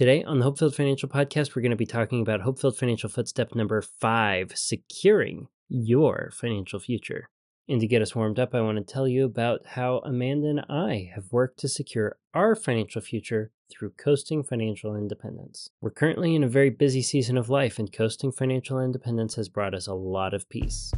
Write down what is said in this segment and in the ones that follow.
Today on the HopeFilled Financial Podcast, we're going to be talking about HopeFilled Financial FootStep number 5, securing your financial future. And to get us warmed up, I want to tell you about how Amanda and I have worked to secure our financial future through coasting financial independence. We're currently in a very busy season of life, and coasting financial independence has brought us a lot of peace.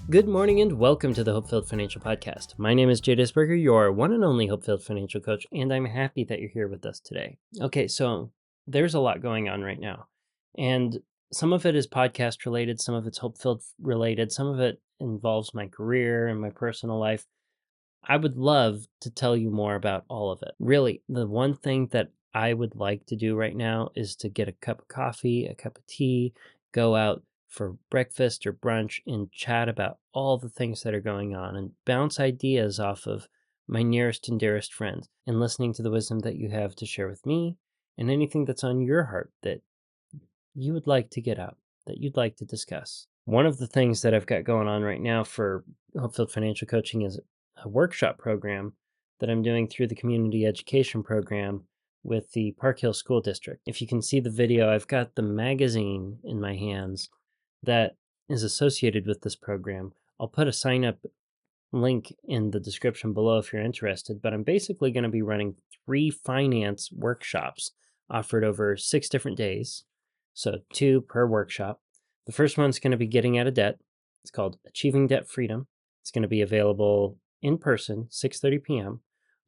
Good morning and welcome to the HopeFilled Financial Podcast. My name is Jay Disberger, your one and only HopeFilled Financial Coach, and I'm happy that you're here with us today. Okay, so there's a lot going on right now, and some of it is podcast related, some of it's HopeFilled related, some of it involves my career and my personal life. I would love to tell you more about all of it. Really, the one thing that I would like to do right now is to get a cup of coffee, a cup of tea, go out for breakfast or brunch and chat about all the things that are going on and bounce ideas off of my nearest and dearest friends and listening to the wisdom that you have to share with me and anything that's on your heart that you would like to get out, that you'd like to discuss. One of the things that I've got going on right now for HopeFilled Financial Coaching is a workshop program that I'm doing through the community education program with the Park Hill School District. If you can see the video, I've got the magazine in my hands that is associated with this program. I'll put a sign up link in the description below if you're interested, but I'm basically going to be running 3 finance workshops offered over 6 different days, so 2 per workshop. The first one's going to be getting out of debt. It's called Achieving Debt Freedom. It's going to be available in person, 6:30 p.m.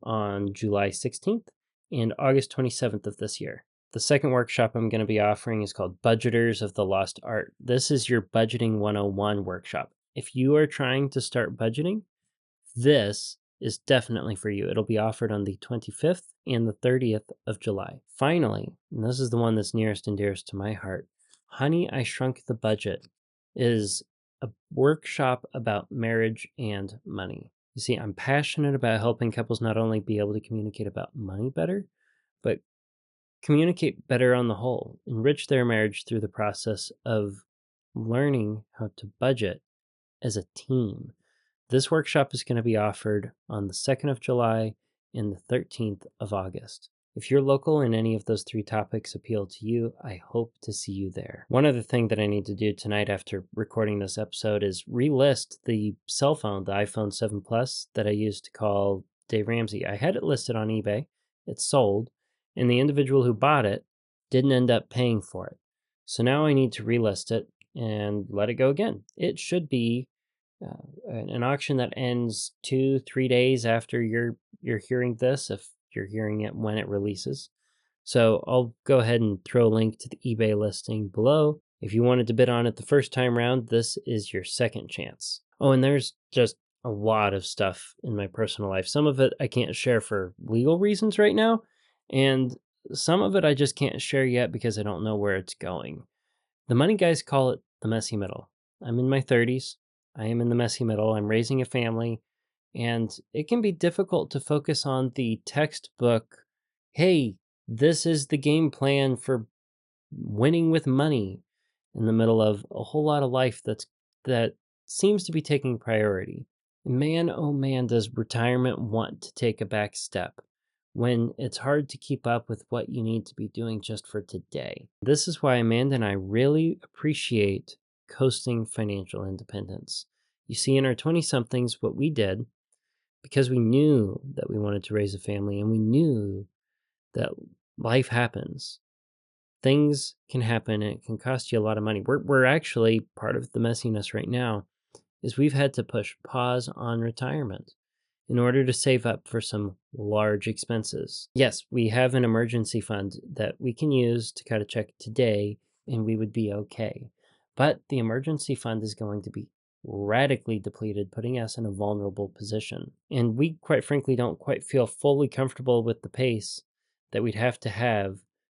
on July 16th and August 27th of this year. The second workshop I'm going to be offering is called Budgeters of the Lost Art. This is your Budgeting 101 workshop. If you are trying to start budgeting, this is definitely for you. It'll be offered on the 25th and the 30th of July. Finally, and this is the one that's nearest and dearest to my heart, Honey, I Shrunk the Budget is a workshop about marriage and money. You see, I'm passionate about helping couples not only be able to communicate about money better, but communicate better on the whole, enrich their marriage through the process of learning how to budget as a team. This workshop is going to be offered on the 2nd of July and the 13th of August. If you're local and any of those 3 topics appeal to you, I hope to see you there. One other thing that I need to do tonight after recording this episode is relist the cell phone, the iPhone 7 Plus that I used to call Dave Ramsey. I had it listed on eBay. It's sold. And the individual who bought it didn't end up paying for it. So now I need to relist it and let it go again. It should be an auction that ends 2-3 days after you're hearing this, if you're hearing it when it releases. So I'll go ahead and throw a link to the eBay listing below. If you wanted to bid on it the first time round, this is your second chance. Oh, and there's just a lot of stuff in my personal life. Some of it I can't share for legal reasons right now. And some of it I just can't share yet because I don't know where it's going. The money guys call it the messy middle. I'm in my 30s. I am in the messy middle. I'm raising a family. And it can be difficult to focus on the textbook, hey, this is the game plan for winning with money, in the middle of a whole lot of life that seems to be taking priority. Man, oh man, does retirement want to take a back step when it's hard to keep up with what you need to be doing just for today. This is why Amanda and I really appreciate coasting financial independence. You see, in our 20-somethings, what we did, because we knew that we wanted to raise a family and we knew that life happens, things can happen and it can cost you a lot of money. We're actually, part of the messiness right now is we've had to push pause on retirement in order to save up for some large expenses. Yes, we have an emergency fund that we can use to cut a check today and we would be okay. But the emergency fund is going to be radically depleted, putting us in a vulnerable position. And we, quite frankly, don't quite feel fully comfortable with the pace that we'd have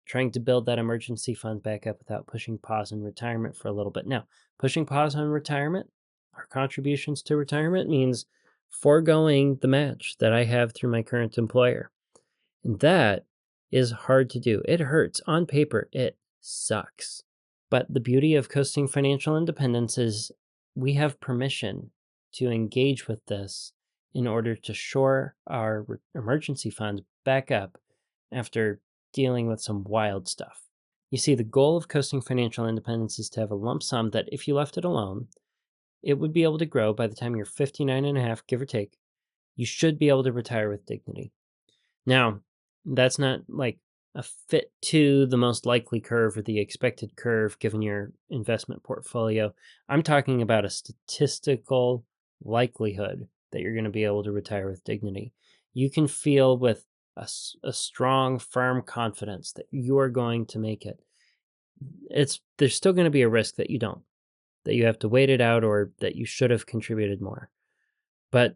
trying to build that emergency fund back up without pushing pause on retirement for a little bit. Now, pushing pause on retirement, our contributions to retirement, means foregoing the match that I have through my current employer. And that is hard to do. It hurts. On paper, it sucks. But the beauty of coasting financial independence is we have permission to engage with this in order to shore our emergency fund back up after dealing with some wild stuff. You see, the goal of coasting financial independence is to have a lump sum that, if you left it alone, it would be able to grow by the time you're 59 and a half, give or take. You should be able to retire with dignity. Now, that's not like a fit to the most likely curve or the expected curve given your investment portfolio. I'm talking about a statistical likelihood that you're going to be able to retire with dignity. You can feel with a strong, firm confidence that you are going to make it. There's still going to be a risk that you don't, that you have to wait it out, or that you should have contributed more. But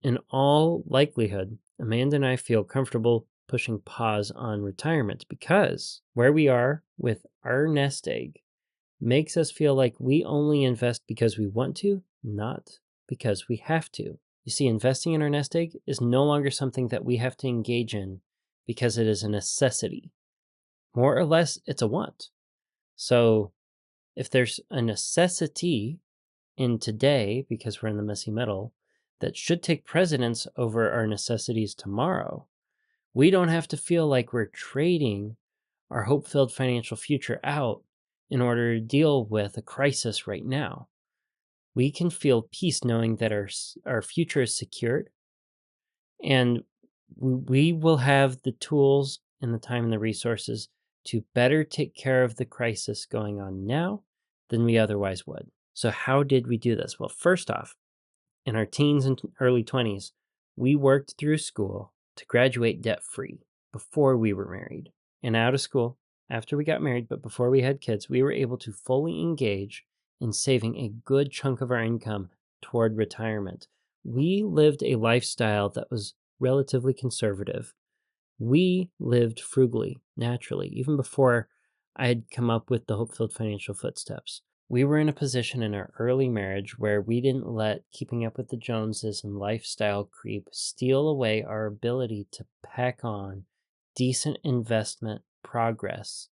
in all likelihood, Amanda and I feel comfortable pushing pause on retirement because where we are with our nest egg makes us feel like we only invest because we want to, not because we have to. You see, investing in our nest egg is no longer something that we have to engage in because it is a necessity. More or less, it's a want. So if there's a necessity in today, because we're in the messy middle, that should take precedence over our necessities tomorrow, we don't have to feel like we're trading our hope-filled financial future out in order to deal with a crisis right now. We can feel peace knowing that our future is secured, and we will have the tools and the time and the resources to better take care of the crisis going on now than we otherwise would. So how did we do this? Well, first off, in our teens and early 20s, we worked through school to graduate debt-free before we were married. And out of school, after we got married, but before we had kids, we were able to fully engage in saving a good chunk of our income toward retirement. We lived a lifestyle that was relatively conservative. We lived frugally, naturally, even before I had come up with the HopeFilled Financial FootSteps. We were in a position in our early marriage where we didn't let keeping up with the Joneses and lifestyle creep steal away our ability to pack on decent investment progress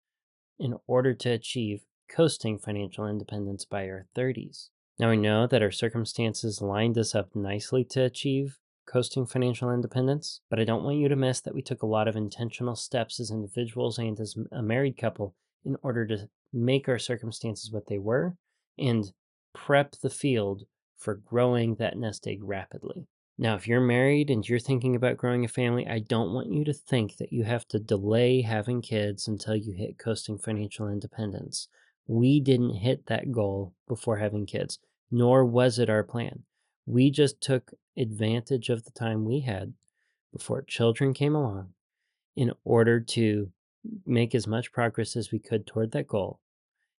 in order to achieve coasting financial independence by our 30s. Now, we know that our circumstances lined us up nicely to achieve coasting financial independence, but I don't want you to miss that we took a lot of intentional steps as individuals and as a married couple in order to make our circumstances what they were and prep the field for growing that nest egg rapidly. Now, if you're married and you're thinking about growing a family, I don't want you to think that you have to delay having kids until you hit coasting financial independence. We didn't hit that goal before having kids, nor was it our plan. We just took advantage of the time we had before children came along in order to make as much progress as we could toward that goal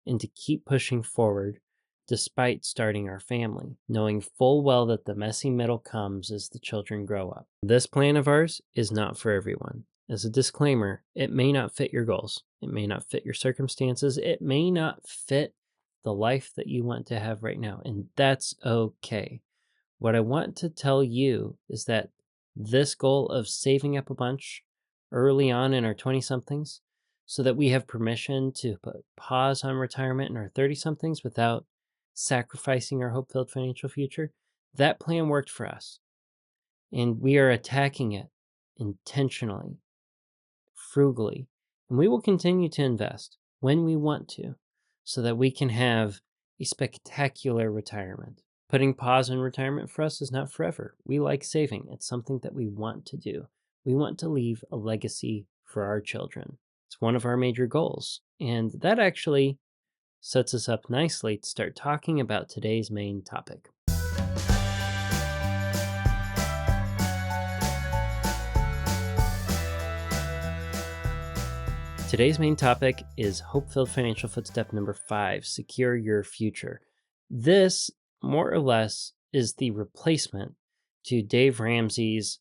and to keep pushing forward despite starting our family, knowing full well that the messy middle comes as the children grow up. This plan of ours is not for everyone. As a disclaimer, it may not fit your goals. It may not fit your circumstances. It may not fit the life that you want to have right now, and that's okay. What I want to tell you is that this goal of saving up a bunch early on in our 20-somethings so that we have permission to put pause on retirement in our 30-somethings without sacrificing our hope-filled financial future, that plan worked for us. And we are attacking it intentionally, frugally, and we will continue to invest when we want to so that we can have a spectacular retirement. Putting pause on retirement for us is not forever. We like saving. It's something that we want to do. We want to leave a legacy for our children. It's one of our major goals. And that actually sets us up nicely to start talking about today's main topic. Today's main topic is HopeFilled Financial FootStep number 5, Secure Your Future. This, more or less, is the replacement to Dave Ramsey's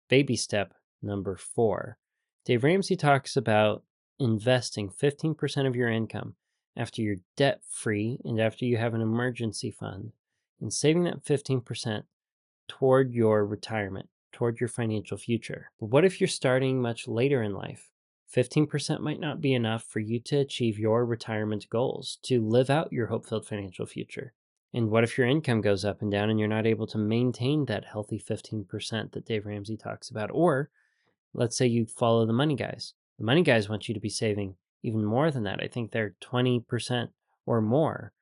baby step number 4. Dave Ramsey talks about investing 15% of your income after you're debt-free and after you have an emergency fund, and saving that 15% toward your retirement, toward your financial future. But what if you're starting much later in life? 15% might not be enough for you to achieve your retirement goals, to live out your hope-filled financial future. And what if your income goes up and down and you're not able to maintain that healthy 15% that Dave Ramsey talks about? Or let's say you follow the money guys. The money guys want you to be saving even more than that. I think they're 20% or more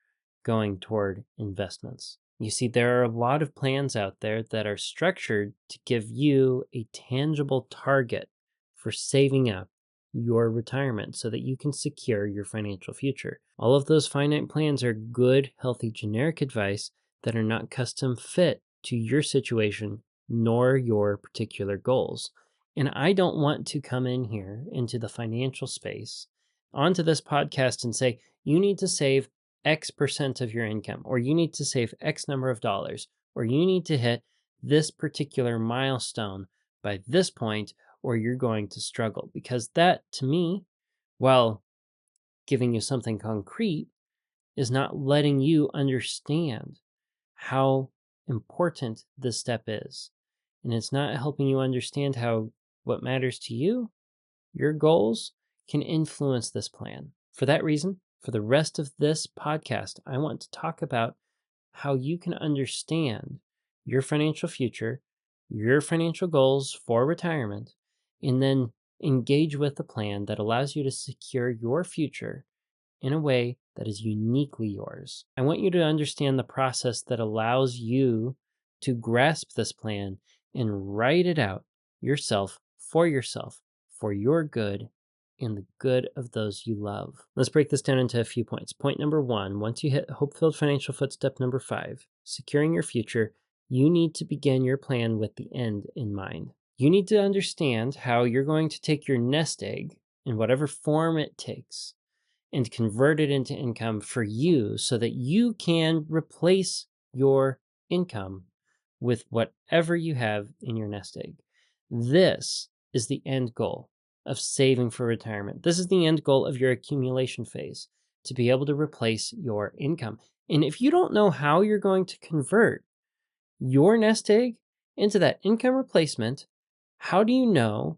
going toward investments. You see, there are a lot of plans out there that are structured to give you a tangible target for saving up your retirement so that you can secure your financial future. All of those finite plans are good, healthy, generic advice that are not custom fit to your situation nor your particular goals. And I don't want to come in here into the financial space onto this podcast and say, you need to save X percent of your income, or you need to save X number of dollars, or you need to hit this particular milestone by this point, or you're going to struggle. Because that, to me, while giving you something concrete, is not letting you understand how important this step is. And it's not helping you understand how what matters to you, your goals, can influence this plan. For that reason, for the rest of this podcast, I want to talk about how you can understand your financial future, your financial goals for retirement, and then engage with a plan that allows you to secure your future in a way that is uniquely yours. I want you to understand the process that allows you to grasp this plan and write it out yourself, for your good, and the good of those you love. Let's break this down into a few points. Point number one, once you hit HopeFilled Financial FootStep number 5, securing your future, you need to begin your plan with the end in mind. You need to understand how you're going to take your nest egg, in whatever form it takes, and convert it into income for you so that you can replace your income with whatever you have in your nest egg. This is the end goal of saving for retirement. This is the end goal of your accumulation phase, to be able to replace your income. And if you don't know how you're going to convert your nest egg into that income replacement, how do you know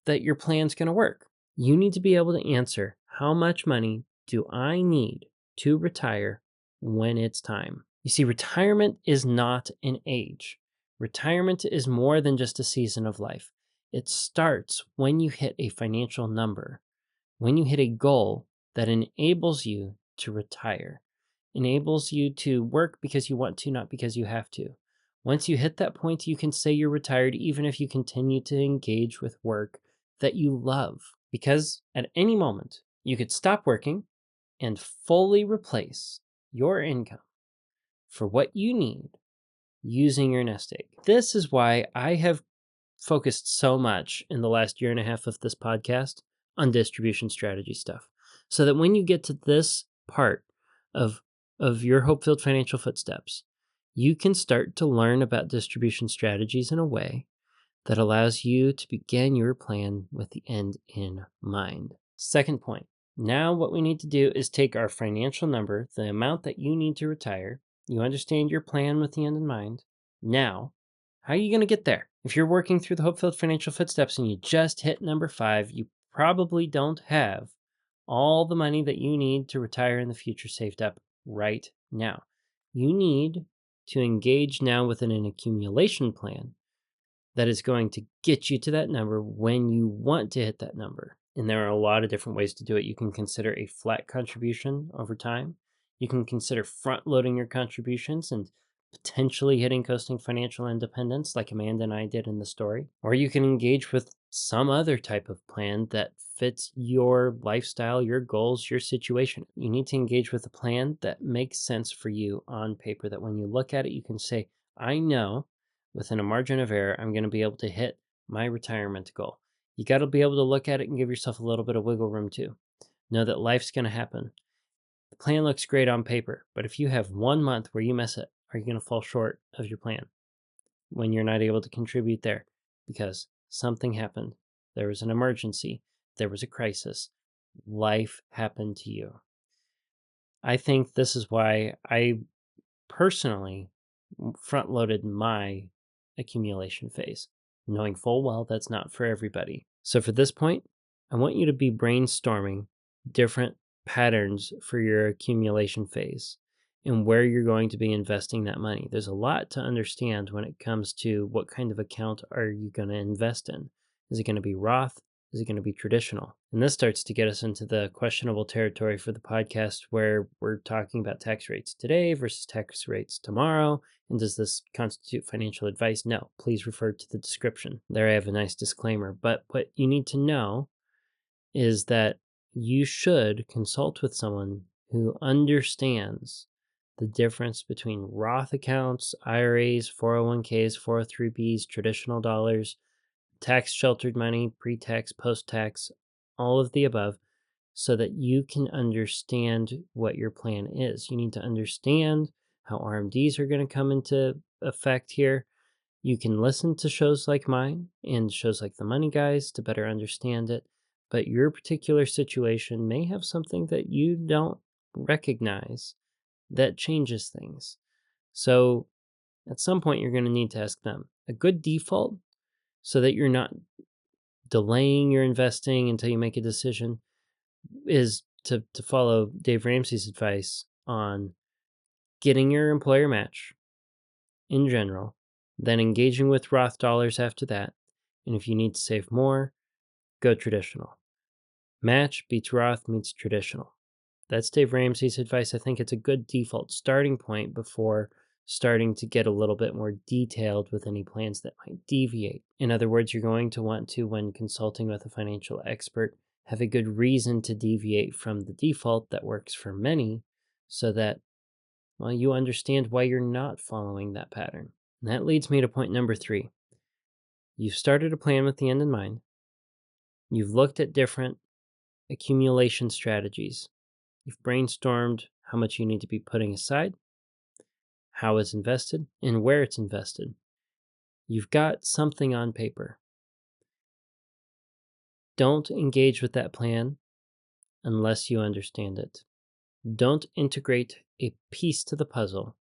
that your plan's going to work? You need to be able to answer, how much money do I need to retire when it's time? You see, retirement is not an age. Retirement is more than just a season of life. It starts when you hit a financial number, when you hit a goal that enables you to retire, enables you to work because you want to, not because you have to. Once you hit that point, you can say you're retired even if you continue to engage with work that you love. Because at any moment, you could stop working and fully replace your income for what you need using your nest egg. This is why I have focused so much in the last year and a half of this podcast on distribution strategy stuff. So that when you get to this part of your HopeFilled Financial FootSteps, you can start to learn about distribution strategies in a way that allows you to begin your plan with the end in mind. Second point, now what we need to do is take our financial number, the amount that you need to retire. You understand your plan with the end in mind. Now, how are you going to get there? If you're working through the HopeFilled Financial FootSteps and you just hit number 5, you probably don't have all the money that you need to retire in the future saved up right now. You need to engage now within an accumulation plan that is going to get you to that number when you want to hit that number. And there are a lot of different ways to do it. You can consider a flat contribution over time. You can consider front loading your contributions and potentially hitting coasting financial independence like Amanda and I did in the story. Or you can engage with some other type of plan that fits your lifestyle, your goals, your situation. You need to engage with a plan that makes sense for you on paper, that when you look at it, you can say, I know within a margin of error, I'm going to be able to hit my retirement goal. You got to be able to look at it and give yourself a little bit of wiggle room too. Know that life's going to happen. The plan looks great on paper, but if you have 1 month where you miss it, are you going to fall short of your plan when you're not able to contribute there because something happened? There was an emergency. There was a crisis. Life happened to you. I think this is why I personally front-loaded my accumulation phase, knowing full well that's not for everybody. So for this point, I want you to be brainstorming different patterns for your accumulation phase and where you're going to be investing that money. There's a lot to understand when it comes to what kind of account are you going to invest in. Is it going to be Roth? Is it going to be traditional? And this starts to get us into the questionable territory for the podcast where we're talking about tax rates today versus tax rates tomorrow. And does this constitute financial advice? No, please refer to the description. There I have a nice disclaimer. But what you need to know is that you should consult with someone who understands the difference between Roth accounts, IRAs, 401ks, 403bs, traditional dollars, tax sheltered money, pre-tax, post-tax, all of the above, so that you can understand what your plan is. You need to understand how RMDs are going to come into effect here. You can listen to shows like mine and shows like The Money Guys to better understand it, but your particular situation may have something that you don't recognize that changes things. So at some point, you're going to need to ask them. A good default, so that you're not delaying your investing until you make a decision, is to follow Dave Ramsey's advice on getting your employer match in general, then engaging with Roth dollars after that. And if you need to save more, go traditional. Match beats Roth meets traditional. That's Dave Ramsey's advice. I think it's a good default starting point before starting to get a little bit more detailed with any plans that might deviate. In other words, you're going to want to, when consulting with a financial expert, have a good reason to deviate from the default that works for many so that, well, you understand why you're not following that pattern. And that leads me to point number 3. You've started a plan with the end in mind. You've looked at different accumulation strategies. You've brainstormed how much you need to be putting aside, how it's invested, and where it's invested. You've got something on paper. Don't engage with that plan unless you understand it. Don't integrate a piece to the puzzle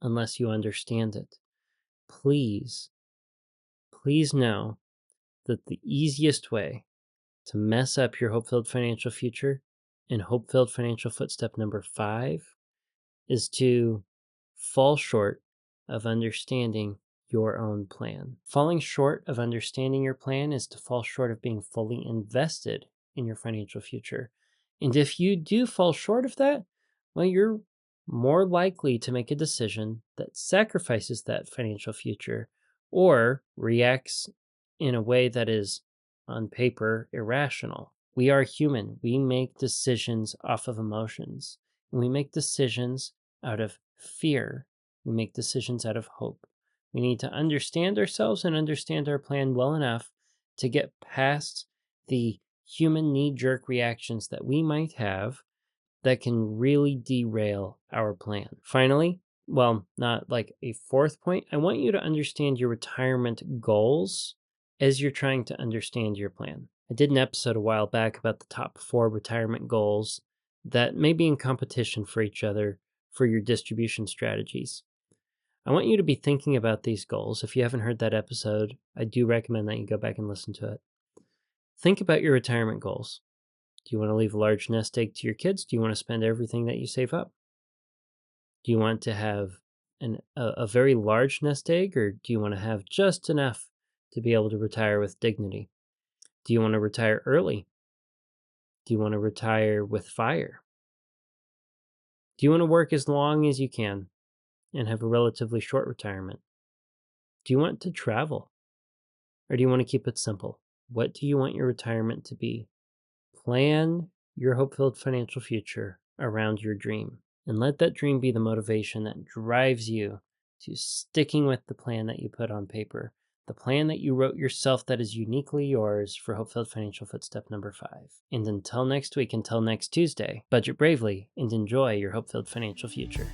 unless you understand it. Please know that the easiest way to mess up your HopeFilled financial future and HopeFilled Financial FootStep number 5 is to fall short of understanding your own plan. Falling short of understanding your plan is to fall short of being fully invested in your financial future. And if you do fall short of that, well, you're more likely to make a decision that sacrifices that financial future or reacts in a way that is, on paper, irrational. We are human. We make decisions off of emotions. And we make decisions out of fear. We make decisions out of hope. We need to understand ourselves and understand our plan well enough to get past the human knee-jerk reactions that we might have that can really derail our plan. Finally, well, not like a fourth point, I want you to understand your retirement goals as you're trying to understand your plan. I did an episode a while back about the top 4 retirement goals that may be in competition for each other for your distribution strategies. I want you to be thinking about these goals. If you haven't heard that episode, I do recommend that you go back and listen to it. Think about your retirement goals. Do you want to leave a large nest egg to your kids? Do you want to spend everything that you save up? Do you want to have a very large nest egg, or do you want to have just enough to be able to retire with dignity? Do you want to retire early? Do you want to retire with fire? Do you want to work as long as you can and have a relatively short retirement? Do you want to travel? Or do you want to keep it simple? What do you want your retirement to be? Plan your hope-filled financial future around your dream, and let that dream be the motivation that drives you to sticking with the plan that you put on paper, the plan that you wrote yourself that is uniquely yours for HopeFilled Financial FootStep number 5. And until next week, until next Tuesday, budget bravely and enjoy your hope-filled financial future.